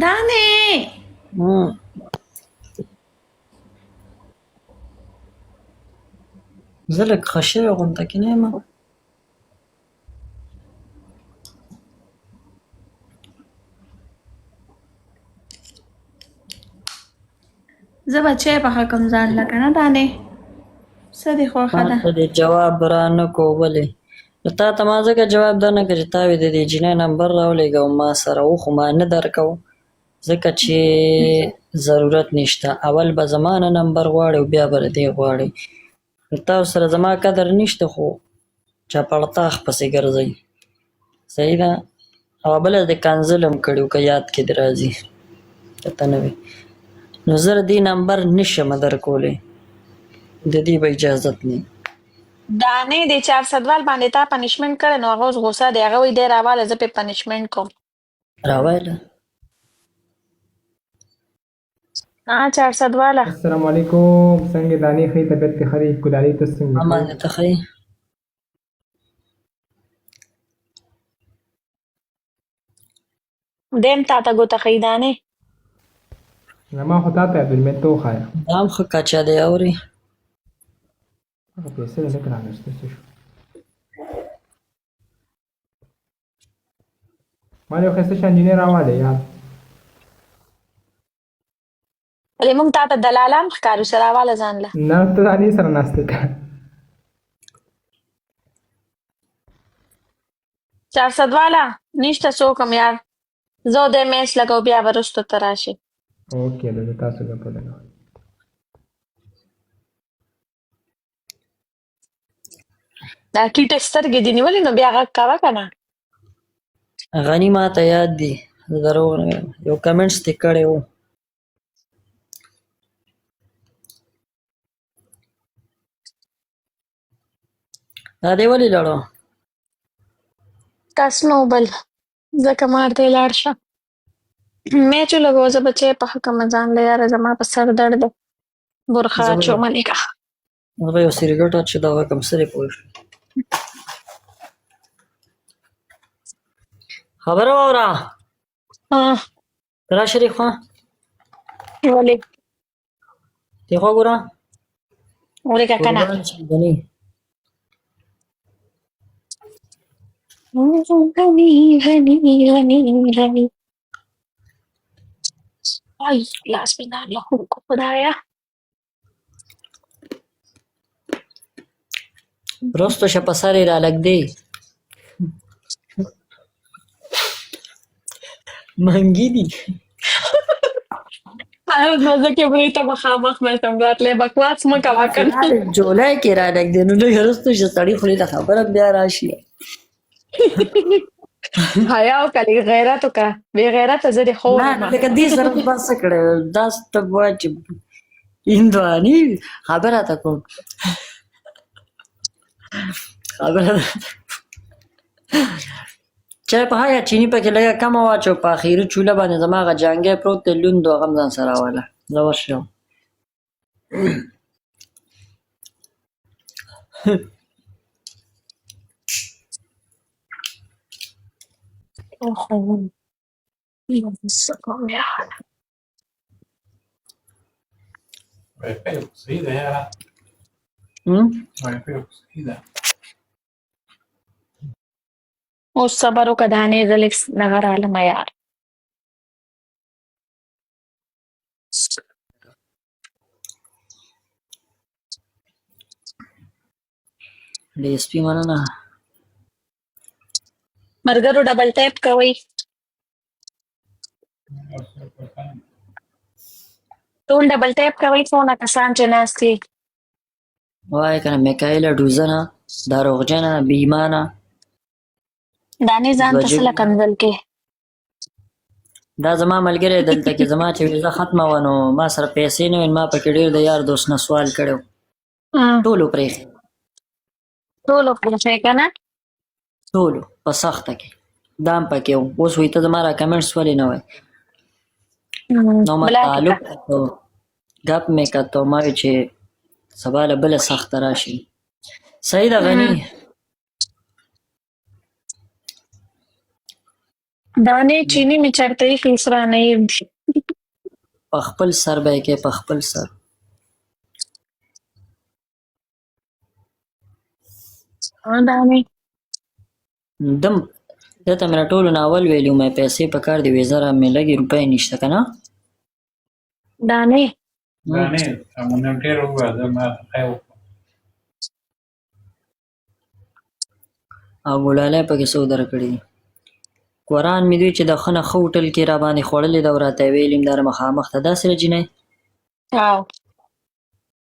دانې زه لږ ښه شوې غونډه کې نه یم. زه به چای پخه کوم ځان له که نه دانې څه دې خوښه ده؟ ما ته دې جواب را نه کو ولې؟ نو تا ته ما ځکه جواب در نه کړ چې تا وې د دې جینۍ نمبر راولېږه او ما سره و خو ما نه درکو ځکه چې ضرورت نشته. اول به زما نه نمبر غواړې او بیا به له دې غواړې. نو تاسو سره زما قدر نشته خو چاپړطاخ پسې ګرځئ. صحیح ده؟ او بله دې کنزل هم کړي که یاد کې دې راځي ته نه وې نو زه دې نمبر نشم درکولی د دې به اجازت نه. دانې د 400 وال باندې تا پنشمنټ کړی نو هغه اوس غوسه دی هغه وایي دی راواله زه پې پنشمنټ کوم. راوایله 400 واله السلام علیکم. څنګه دانی ښې طبیعت کې خري کودالي ته څنګه امان ته ښایي دیم تا ته ګوته ښیي دانې زما خو تا ته عبدالمید ته وښایه دا هم ښه کچه دی اورې هغه پیسې دې لږ رانیسته څه شو ما یو ښایسته شان جینۍ راوالی یار ولې موږ تا ته دلالان ښکارو چې راواله ځان له نه ته دانې سره ناستې که 400 واله نشته څوک هم یار زه دی میس لګو بیا به رستو ته راشي. اوکې ده زه تاسو ګپه لګوم دا ټیټه سترګې دې نیولې نو بیا غږ کوه که نه. غني ما ته یاد دي زه دروغ نه وایم یو کمنټس دې کړی و دا دی ولې لړو کس نو بل ځکه مار دی لاړ شه میچو لګو زه به چای پخه کومه ځان له یاره زما په سر درد دی برخه زه به- اچومه لږه زه به یو سیګرټ چې دغه کوم څه دی پوه شو خبره واوره را شریف خوا ولې دې خوا ګوره ولې که نه قربان شم غني غني غني غني غني ay لاس مې ناروغ کو خدایا رستو شه په سر یې رالږدې منګي دي نو ځکه به ته مخامخ مې سم راتلې بکواس مه کوه که نه جولای کې رالږدې نو لږ رستو شه سړي خولې ته خبره بیا راشي حیا وکړه لږ غیرت وکړه بې غیرته زه دې ښه نه ووایم لکه دې سره به څه کړی داسې ته وایه چې هندواني خبره ته کوم خبره چای په یا چینی پکې لږه کمه واچو په اخري چوله باندې زما هغه جانګی پروت دی لوند و هغه هم ځان سره راوله زه ورشم څه کوم یاره Pero sí, de ella. Pero sí, de اوس صبر وکړه دانې زه لږ دغه رالمه یار ډي اس پي مننه ملګرو ډبل ټیپ کوئ ټول ډبل ټیپ کوئ څونه کسان چې ناست دي وایه که نه میکایله ډوزنه دروغجنه بېایمانه دانې ځان ته څه له کنځل کې دا زما ملګری دلته کې زما چې ویزه ختمه وه نو ما سره پیسې نه وې ما پکې ډېر د یار دوست نه سوال کړی و ټولو پرېښې ټولو پرېښی که نه ټولو په سخته کې دا هم پکې و اوس وایي ته زما را کمنټس ولې نه وایي نو ما بلاک تعلق کړه. کتو ګپ مې کتو ما وی چې سبا له بله سخته راشي صحیح ده غني دانې چینی می چرته ایښي اوس رانه یې شي. په خپل سر به یې کې په خپل سر دانې دم دته مې ټولو نه اول ویلو مې پیسې په کار دی وې زره مې لګي روپۍ نشته که نه دانې دا نه مونږ ډېر ووایه زه ما خیر وکړم او ګلالی پکې څو درکړي دي قرآن مې دوی چې د ښه نه ښه هوټل کې را باندې خوړلې ده او راته یې ویلي م دا مخامخ ته داسې ده جینۍ او